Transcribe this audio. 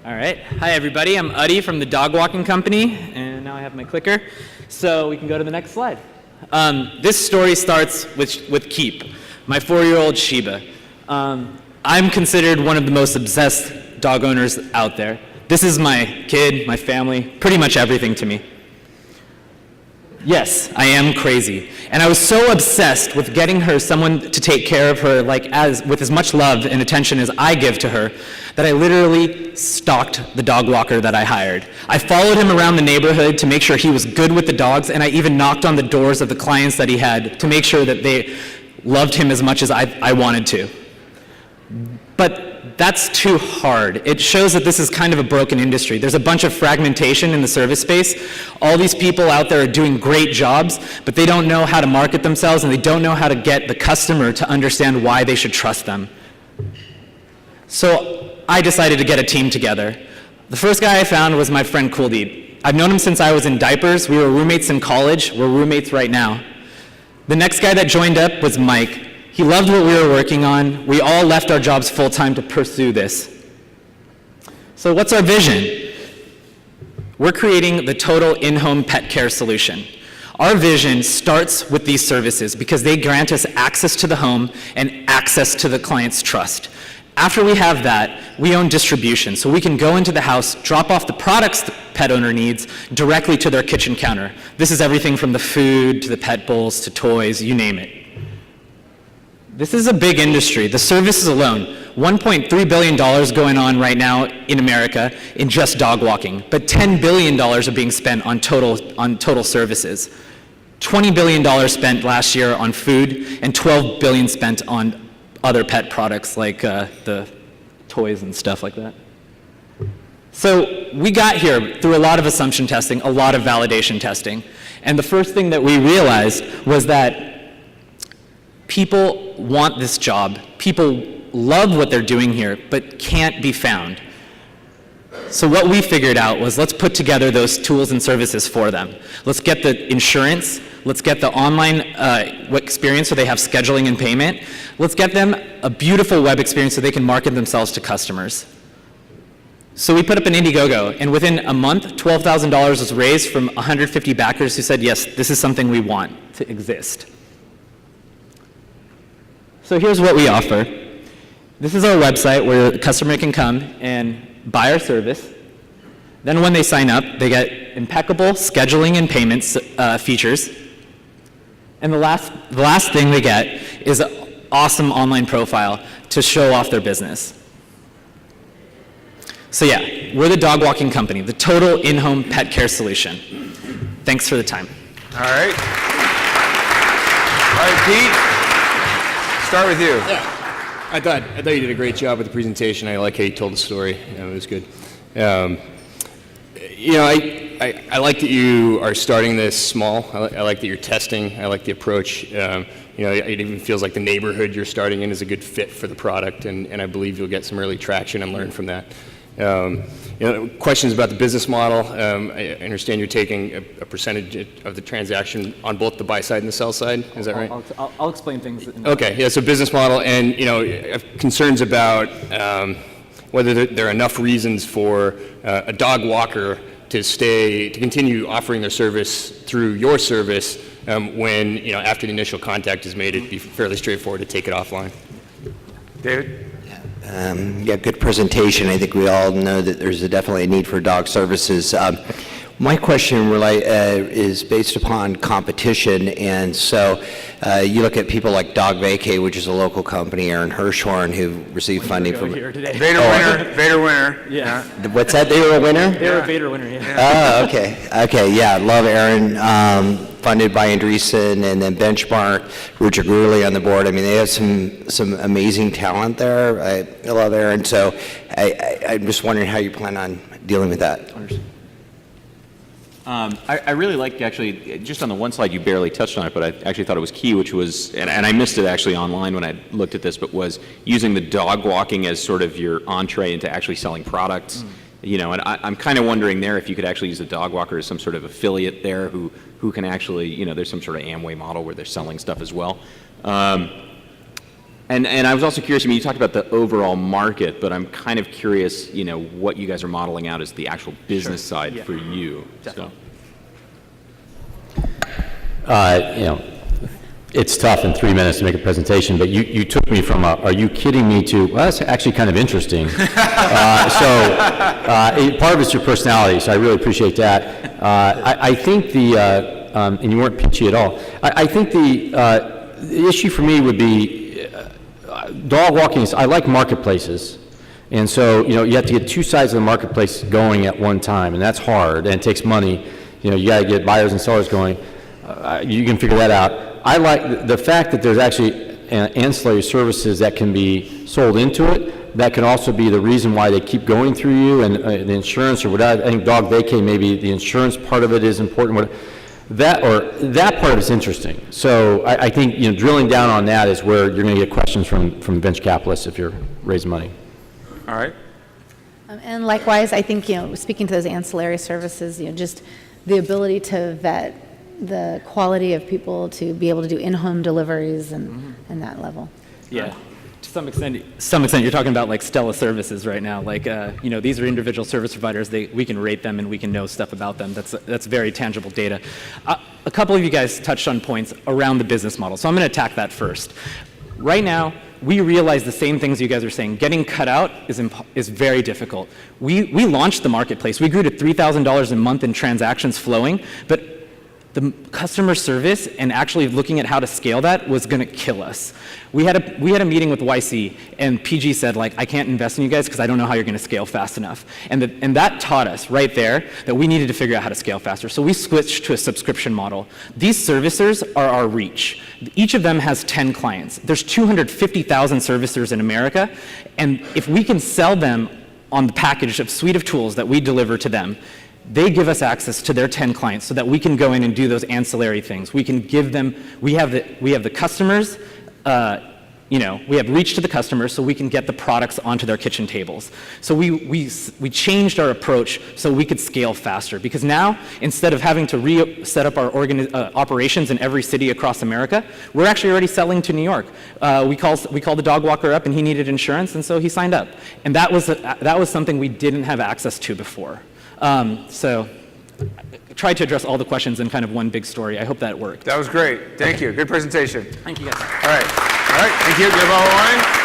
All right. Hi, everybody. I'm Uddy from the dog walking company, and now I have my clicker, so we can go to the next slide. This story starts with Keep, my 4-year-old Shiba. I'm considered one of the most obsessed dog owners out there. This is my kid, my family, pretty much everything to me. Yes, I am crazy. And I was so obsessed with getting her someone to take care of her with as much love and attention as I give to her that I literally stalked the dog walker that I hired. I followed him around the neighborhood to make sure he was good with the dogs, and I even knocked on the doors of the clients that he had to make sure that they loved him as much as I wanted to. But that's too hard. It shows that this is kind of a broken industry. There's a bunch of fragmentation in the service space. All these people out there are doing great jobs, but they don't know how to market themselves, and they don't know how to get the customer to understand why they should trust them. So I decided to get a team together. The first guy I found was my friend Co.at. I've known him since I was in diapers. We were roommates in college. We're roommates right now. The next guy that joined up was Mike. He loved what we were working on. We all left our jobs full-time to pursue this. So what's our vision? We're creating the total in-home pet care solution. Our vision starts with these services because they grant us access to the home and access to the client's trust. After we have that, we own distribution, so we can go into the house, drop off the products the pet owner needs directly to their kitchen counter. This is everything from the food to the pet bowls to toys, you name it. This is a big industry. The services alone, $1.3 billion going on right now in America in just dog walking, but $10 billion are being spent on total services. $20 billion spent last year on food, and $12 billion spent on other pet products like the toys and stuff like that. So we got here through a lot of assumption testing, a lot of validation testing, and the first thing that we realized was that people want this job. People love what they're doing here, but can't be found. So what we figured out was let's put together those tools and services for them. Let's get the insurance. Let's get the online experience so they have scheduling and payment. Let's get them a beautiful web experience so they can market themselves to customers. So we put up an Indiegogo, and within a month, $12,000 was raised from 150 backers who said, yes, this is something we want to exist. So here's what we offer. This is our website where the customer can come and buy our service. Then when they sign up, they get impeccable scheduling and payments features. And the last thing they get is an awesome online profile to show off their business. So yeah, we're the dog walking company, the total in-home pet care solution. Thanks for the time. All right. All right, Pete. Start with you. Yeah, I thought you did a great job with the presentation. I like how you told the story. It was good. I like that you are starting this small. I like that you're testing. I like the approach. It even feels like the neighborhood you're starting in is a good fit for the product, and I believe you'll get some early traction and learn from that. Questions about the business model. I understand you're taking a percentage of the transaction on both the buy side and the sell side. Is that right? I'll explain things. Okay, yeah, so business model, and concerns about whether there are enough reasons for a dog walker to continue offering their service through your service when, after the initial contact is made, it'd be fairly straightforward to take it offline. David? Good presentation. I think we all know that there's definitely a need for dog services. My question is based upon competition, and so you look at people like Dog Vacay, which is a local company, Aaron Hirschhorn, who received funding from Vator winner. Yeah. What's that? They were a winner? They were a Vator winner, yeah. Oh, okay, yeah, love Aaron. Funded by Andreessen, and then Benchmark, Richard Gurley on the board. I mean, they have some amazing talent there. I love Aaron, so I'm just wondering how you plan on dealing with that. I really like, actually, just on the one slide you barely touched on it, but I actually thought it was key, which was, and I missed it actually online when I looked at this, but was using the dog walking as sort of your entree into actually selling products. And I'm kind of wondering there if you could actually use the dog walker as some sort of affiliate there who can actually, there's some sort of Amway model where they're selling stuff as well. And I was also curious, I mean, you talked about the overall market, but I'm kind of curious, what you guys are modeling out as the actual business side for you. Definitely. It's tough in 3 minutes to make a presentation, but you took me from are you kidding me to, well, that's actually kind of interesting. Part of it's your personality, so I really appreciate that. I think and you weren't pitchy at all. I think the issue for me would be dog walking. I like marketplaces. And so, you have to get two sides of the marketplace going at one time, and that's hard, and it takes money. You got to get buyers and sellers going. You can figure that out. I like the fact that there's actually ancillary services that can be sold into it. That can also be the reason why they keep going through you, and the insurance or whatever. I think dog vacay, maybe the insurance part of it is important. That part of it's interesting. So I think drilling down on that is where you're going to get questions from venture capitalists if you're raising money. All right. And likewise, I think, speaking to those ancillary services, just the ability to vet the quality of people to be able to do in-home deliveries and that level. Yeah. To some extent, you're talking about like Stella services right now. Like, these are individual service providers. We can rate them and we can know stuff about them. That's very tangible data. A couple of you guys touched on points around the business model, so I'm going to attack that first. Right now, we realize the same things you guys are saying. Getting cut out is very difficult. We launched the marketplace. We grew to $3,000 a month in transactions flowing, but the customer service and actually looking at how to scale that was going to kill us. We had a meeting with YC, and PG said, I can't invest in you guys because I don't know how you're going to scale fast enough. And that taught us right there that we needed to figure out how to scale faster. So we switched to a subscription model. These servicers are our reach. Each of them has 10 clients. There's 250,000 servicers in America, and if we can sell them on the package of suite of tools that we deliver to them, they give us access to their 10 clients so that we can go in and do those ancillary things. We can give them, we have the customers, we have reach to the customers so we can get the products onto their kitchen tables. So we changed our approach so we could scale faster, because now, instead of having to set up our operations in every city across America, we're actually already selling to New York. We called the dog walker up and he needed insurance, and so he signed up. And that was something we didn't have access to before. So I tried to address all the questions in kind of one big story. I hope that worked. That was great. Thank you. Good presentation. Thank you, guys. All right. Thank you. Give all a line.